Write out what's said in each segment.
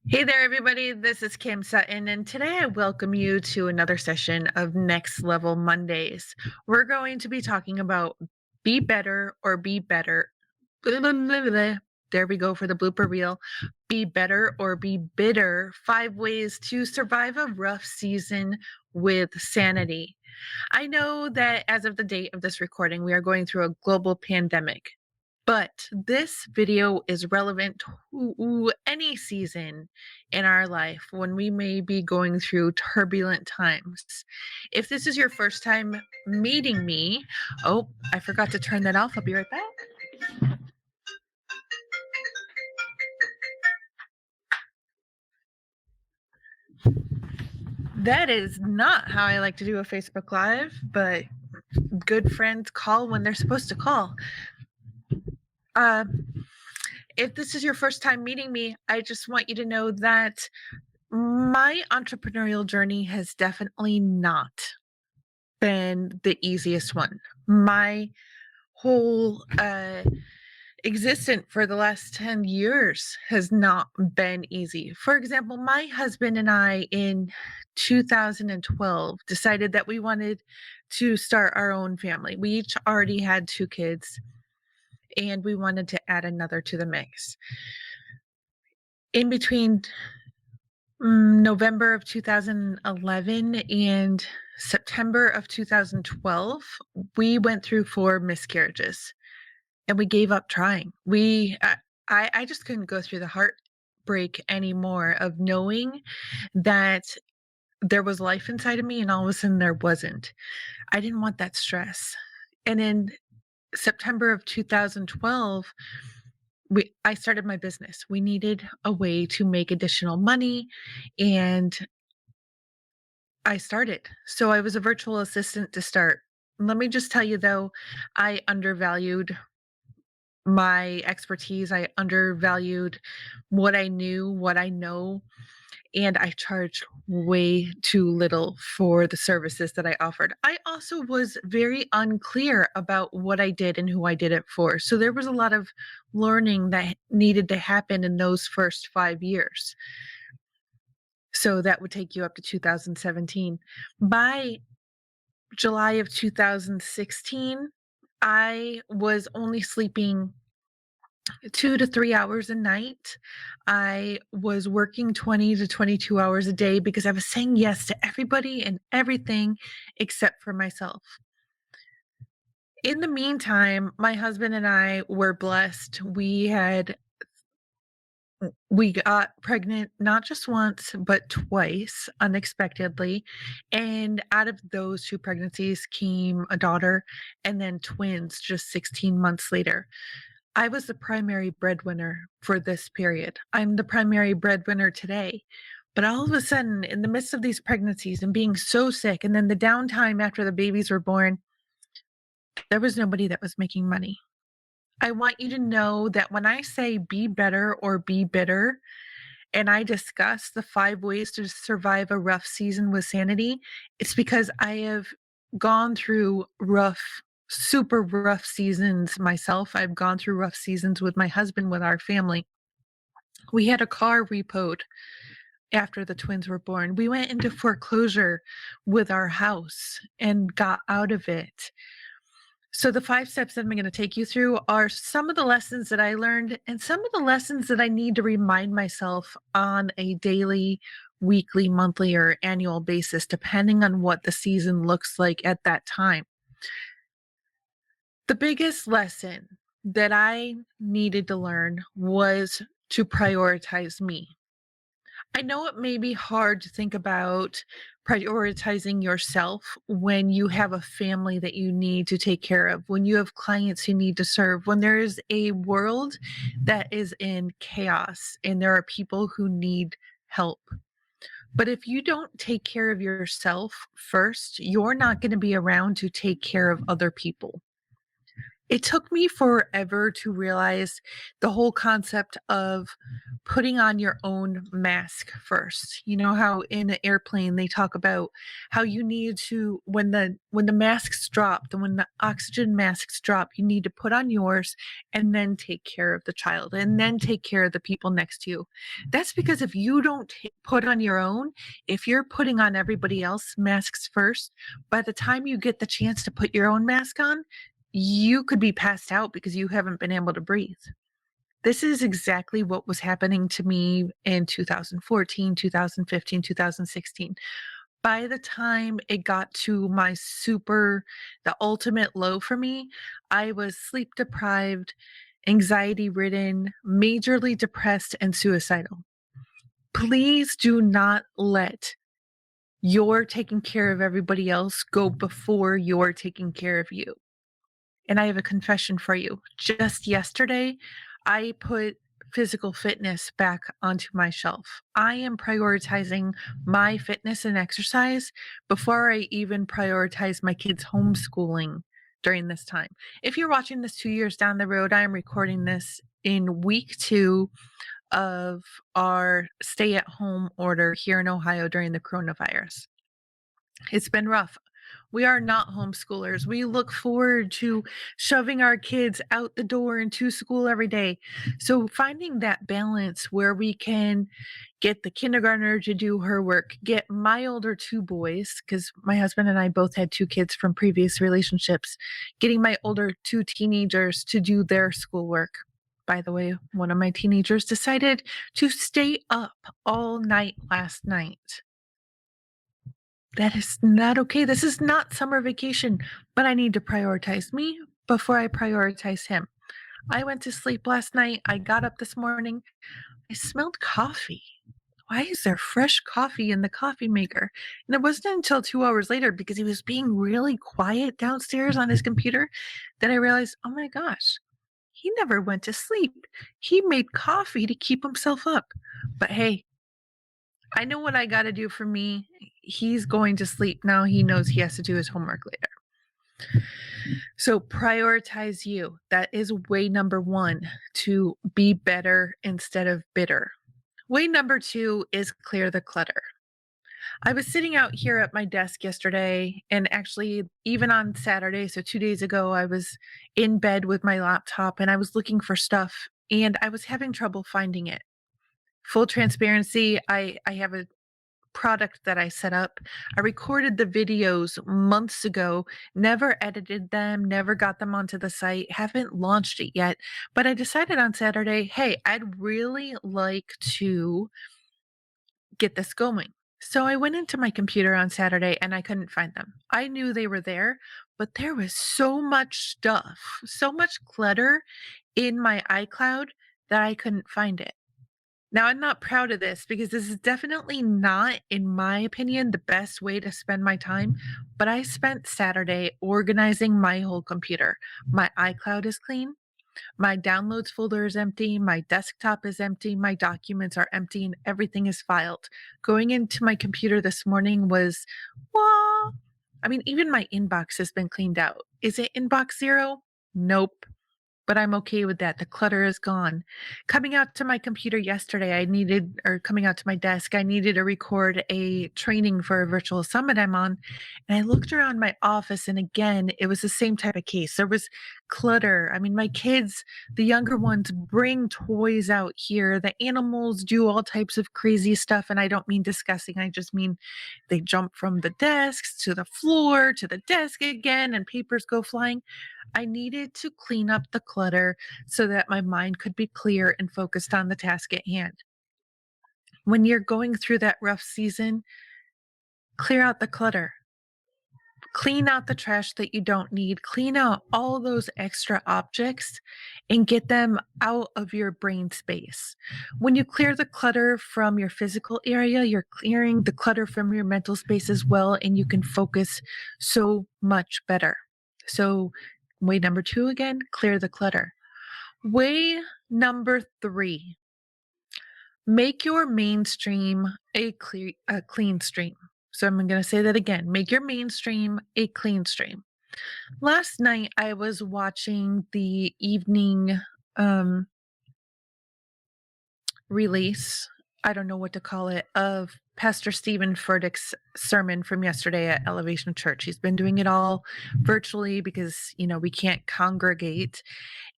Hey there, everybody. This is Kim Sutton, and today I welcome you to another session of Next Level Mondays. We're going to be talking about be better or be better. Blah, blah, blah, blah. There we go for the blooper reel. Be better or be bitter. 5 ways to survive a rough season with sanity. I know that as of the date of this recording, we are going through a global pandemic. But this video is relevant to any season in our life when we may be going through turbulent times. If this is your first time meeting me, oh, I forgot to turn that off. I'll be right back. That is not how I like to do a Facebook Live, but good friends call when they're supposed to call. Uh, if this is your first time meeting me, I just want you to know that my entrepreneurial journey has definitely not been the easiest one. My whole existence for the last 10 years has not been easy. For example, my husband and I in 2012 decided that we wanted to start our own family. We each already had 2 kids and we wanted to add another to the mix. In between November of 2011 and September of 2012, we went through 4 miscarriages and we gave up trying. I just couldn't go through the heartbreak anymore of knowing that there was life inside of me and all of a sudden there wasn't. I didn't want that stress. And in September of 2012, I started my business. We needed a way to make additional money, and I started. So I was a virtual assistant to start. Let me just tell you though, I undervalued my expertise. I undervalued what I knew, what I know, and I charged way too little for the services that I offered. I also was very unclear about what I did and who I did it for. So there was a lot of learning that needed to happen in those first 5 years. So that would take you up to 2017. By July of 2016, I was only sleeping 2 to 3 hours a night. I was working 20 to 22 hours a day because I was saying yes to everybody and everything except for myself. In the meantime, my husband and I were blessed. We got pregnant not just once, but twice unexpectedly. And out of those 2 pregnancies came a daughter and then twins just 16 months later. I was the primary breadwinner for this period. I'm the primary breadwinner today. But all of a sudden, in the midst of these pregnancies and being so sick, and then the downtime after the babies were born, there was nobody that was making money. I want you to know that when I say be better or be bitter, and I discuss the 5 ways to survive a rough season with sanity, it's because I have gone through super rough seasons myself. I've gone through rough seasons with my husband, with our family. We had a car repo'd after the twins were born. We went into foreclosure with our house and got out of it. So the 5 steps that I'm going to take you through are some of the lessons that I learned and some of the lessons that I need to remind myself on a daily, weekly, monthly, or annual basis, depending on what the season looks like at that time. The biggest lesson that I needed to learn was to prioritize me. I know it may be hard to think about prioritizing yourself when you have a family that you need to take care of, when you have clients you need to serve, when there is a world that is in chaos and there are people who need help. But if you don't take care of yourself first, you're not going to be around to take care of other people. It took me forever to realize the whole concept of putting on your own mask first. You know how in an airplane they talk about how you need to when the masks drop, when the oxygen masks drop, you need to put on yours and then take care of the child and then take care of the people next to you. That's because if you don't put on your own, if you're putting on everybody else masks first, by the time you get the chance to put your own mask on, you could be passed out because you haven't been able to breathe. This is exactly what was happening to me in 2014, 2015, 2016. By the time it got to the ultimate low for me, I was sleep deprived, anxiety ridden, majorly depressed, and suicidal. Please do not let your taking care of everybody else go before you're taking care of you. And I have a confession for you. Just yesterday, I put physical fitness back onto my shelf. I am prioritizing my fitness and exercise before I even prioritize my kids' homeschooling during this time. If you're watching this 2 years down the road, I am recording this in week 2 of our stay at home order here in Ohio during the coronavirus. It's been rough. We are not homeschoolers. We look forward to shoving our kids out the door and to school every day. So, finding that balance where we can get the kindergartner to do her work, get my older two boys, because my husband and I both had two kids from previous relationships, getting my older two teenagers to do their schoolwork. By the way, one of my teenagers decided to stay up all night last night. That is not okay. This is not summer vacation, but I need to prioritize me before I prioritize him. I went to sleep last night. I got up this morning. I smelled coffee. Why is there fresh coffee in the coffee maker? And it wasn't until 2 hours later, because he was being really quiet downstairs on his computer, that I realized, oh my gosh, he never went to sleep. He made coffee to keep himself up. But hey, I know what I got to do for me. He's going to sleep now. He knows he has to do his homework later. So prioritize you. That is way number one, to be better instead of bitter. Way number two is clear the clutter. I was sitting out here at my desk yesterday, and actually, even on Saturday, so 2 days ago, I was in bed with my laptop and I was looking for stuff and I was having trouble finding it. Full transparency, I have a product that I set up. I recorded the videos months ago, never edited them, never got them onto the site, haven't launched it yet. But I decided on Saturday, hey, I'd really like to get this going. So I went into my computer on Saturday and I couldn't find them. I knew they were there, but there was so much stuff, so much clutter in my iCloud that I couldn't find it. Now, I'm not proud of this because this is definitely not, in my opinion, the best way to spend my time. But I spent Saturday organizing my whole computer. My iCloud is clean. My downloads folder is empty. My desktop is empty. My documents are empty and everything is filed. Going into my computer this morning was, well, I mean, even my inbox has been cleaned out. Is it inbox zero? Nope, but I'm okay with that. The clutter is gone. Coming out to my computer yesterday, coming out to my desk, I needed to record a training for a virtual summit I'm on. And I looked around my office, and again, it was the same type of case. There was clutter. I mean, my kids, the younger ones, bring toys out here. The animals do all types of crazy stuff. And I don't mean disgusting, I just mean they jump from the desks to the floor to the desk again, and papers go flying. I needed to clean up the clutter so that my mind could be clear and focused on the task at hand. When you're going through that rough season, clear out the clutter. Clean out the trash that you don't need. Clean out all those extra objects and get them out of your brain space. When you clear the clutter from your physical area, you're clearing the clutter from your mental space as well, and you can focus so much better. So, way number two again, clear the clutter. Way number three, make your mainstream a clean stream. So I'm going to say that again. Make your mainstream a clean stream. Last night I was watching the evening um release, I don't know what to call it, of Pastor Stephen Furtick's sermon from yesterday at Elevation Church. He's been doing it all virtually because, we can't congregate.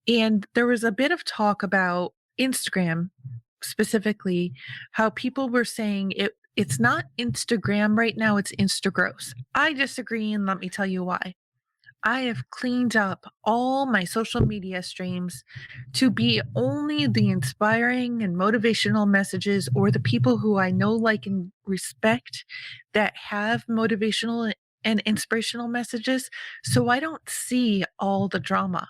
And there was a bit of talk about Instagram specifically, how people were saying it's not Instagram right now, it's Instagross. I disagree, and let me tell you why. I have cleaned up all my social media streams to be only the inspiring and motivational messages or the people who I know, like, and respect that have motivational and inspirational messages. So I don't see all the drama.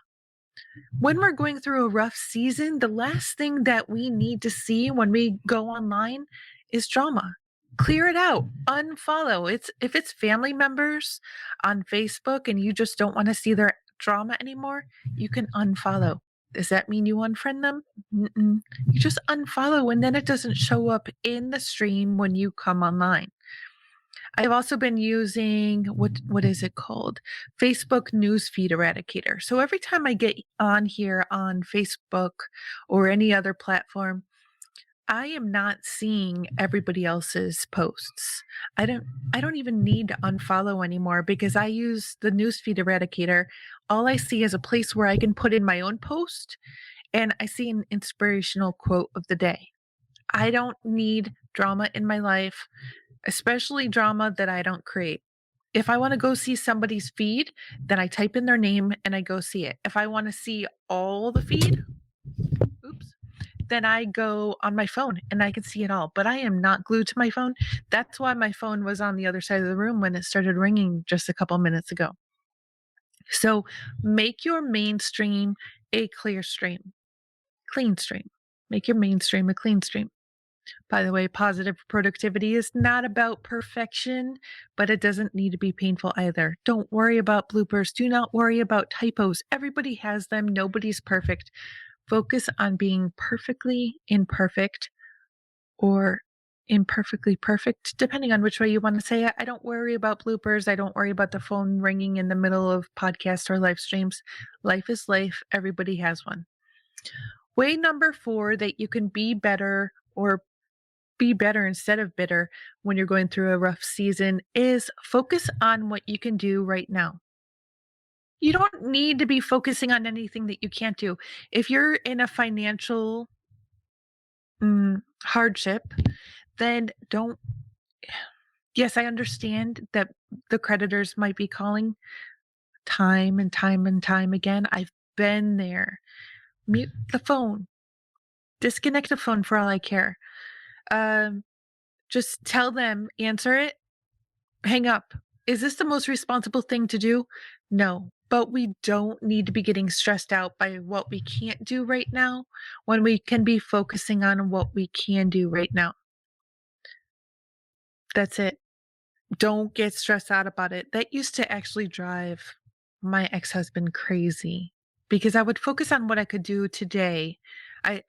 When we're going through a rough season, the last thing that we need to see when we go online is drama. Clear it out, unfollow. If it's family members on Facebook and you just don't want to see their drama anymore, you can unfollow. Does that mean you unfriend them? Mm-mm. You just unfollow, and then it doesn't show up in the stream when you come online. I've also been using what is it called? Facebook newsfeed eradicator. So every time I get on here on Facebook or any other platform, I am not seeing everybody else's posts. I don't I don't even need to unfollow anymore because I use the newsfeed eradicator. All I see is a place where I can put in my own post, and I see an inspirational quote of the day. I don't need drama in my life, especially drama that I don't create. If I want to go see somebody's feed, then I type in their name and I go see it. If I want to see all the feed, oops, then I go on my phone and I can see it all. But I am not glued to my phone. That's why my phone was on the other side of the room when it started ringing just a couple minutes ago. So make your mainstream a clear stream, clean stream. Make your mainstream a clean stream. By the way, positive productivity is not about perfection, but it doesn't need to be painful either. Don't worry about bloopers. Do not worry about typos. Everybody has them. Nobody's perfect. Focus on being perfectly imperfect or imperfectly perfect, depending on which way you want to say it. I don't worry about bloopers. I don't worry about the phone ringing in the middle of podcasts or live streams. Life is life. Everybody has one. Way number 4 that you can be better or be better instead of bitter when you're going through a rough season is focus on what you can do right now. You don't need to be focusing on anything that you can't do. If you're in a financial hardship, then don't. Yes, I understand that the creditors might be calling time and time and time again. I've been there. Mute the phone, disconnect the phone for all I care. Um, just tell them, answer it, hang up. Is this the most responsible thing to do? No, but we don't need to be getting stressed out by what we can't do right now when we can be focusing on what we can do right now. That's it. Don't get stressed out about it. That used to actually drive my ex-husband crazy because I would focus on what I could do today. I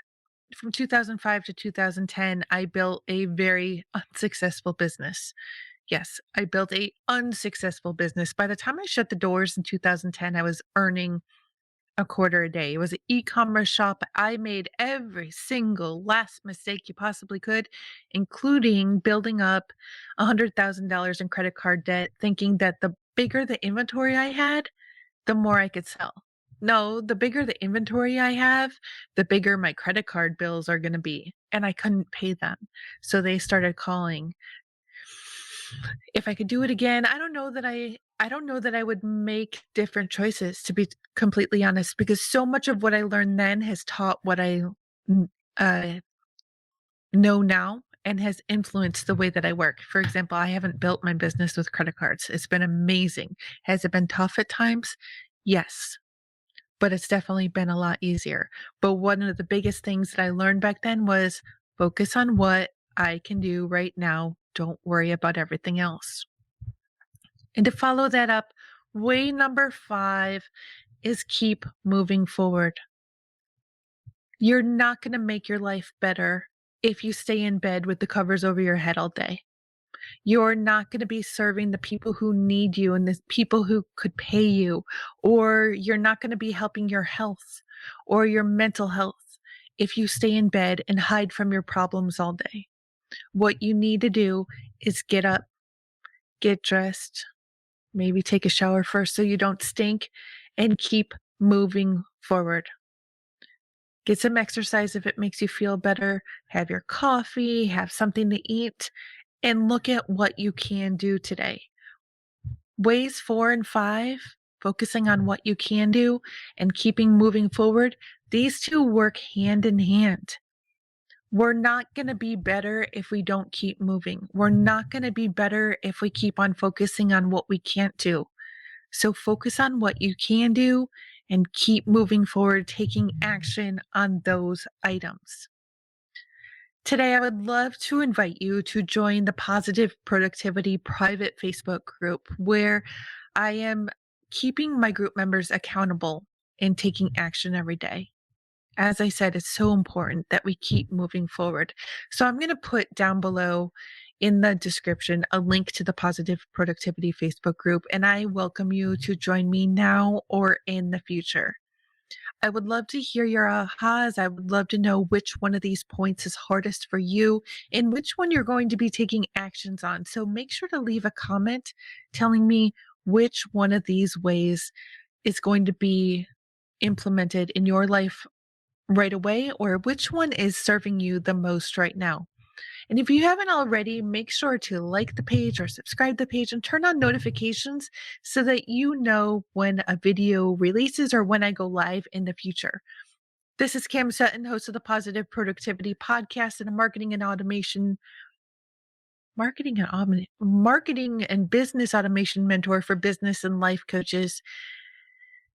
From 2005 to 2010, I built a very unsuccessful business. Yes, I built a unsuccessful business. By the time I shut the doors in 2010, I was earning a quarter a day. It was an e-commerce shop. I made every single last mistake you possibly could, including building up $100,000 in credit card debt, thinking that the bigger the inventory I had, the more I could sell. No, the bigger the inventory I have, the bigger my credit card bills are going to be. And I couldn't pay them. So they started calling. If I could do it again, I don't know that I would make different choices, to be completely honest, because so much of what I learned then has taught what I n- uh, know now and has influenced the way that I work. For example, I haven't built my business with credit cards. It's been amazing. Has it been tough at times? Yes, but it's definitely been a lot easier. But one of the biggest things that I learned back then was focus on what I can do right now. Don't worry about everything else. And to follow that up, way number 5 is keep moving forward. You're not going to make your life better if you stay in bed with the covers over your head all day. You're not going to be serving the people who need you and the people who could pay you, or you're not going to be helping your health or your mental health if you stay in bed and hide from your problems all day. What you need to do is get up, get dressed, maybe take a shower first so you don't stink, and keep moving forward. Get some exercise if it makes you feel better. Have your coffee, have something to eat, and look at what you can do today. Ways 4 and 5, focusing on what you can do and keeping moving forward, these two work hand in hand. We're not going to be better if we don't keep moving. We're not going to be better if we keep on focusing on what we can't do. So focus on what you can do and keep moving forward, taking action on those items. Today, I would love to invite you to join the Positive Productivity private Facebook group where I am keeping my group members accountable and taking action every day. As I said, it's so important that we keep moving forward. So I'm going to put down below in the description a link to the Positive Productivity Facebook group, and I welcome you to join me now or in the future. I would love to hear your ahas. I would love to know which one of these points is hardest for you and which one you're going to be taking actions on. So make sure to leave a comment telling me which one of these ways is going to be implemented in your life right away, or which one is serving you the most right now. And if you haven't already, make sure to like the page or subscribe to the page and turn on notifications so that you know when a video releases or when I go live in the future. This is Cam Sutton, host of the Positive Productivity Podcast and a marketing and business automation mentor for business and life coaches.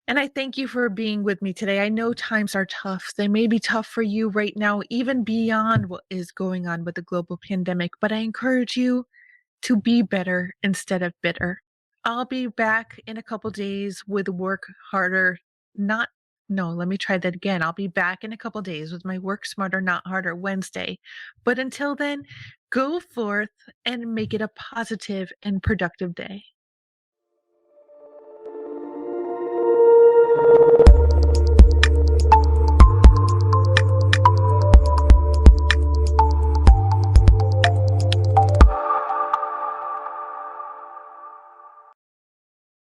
And I thank you for being with me today. I know times are tough. They may be tough for you right now, even beyond what is going on with the global pandemic, but I encourage you to be better instead of bitter. I'll be back in a couple days with Work Harder, not no, let me try that again. I'll be back in a couple days with my Work Smarter, Not Harder Wednesday. But until then, go forth and make it a positive and productive day.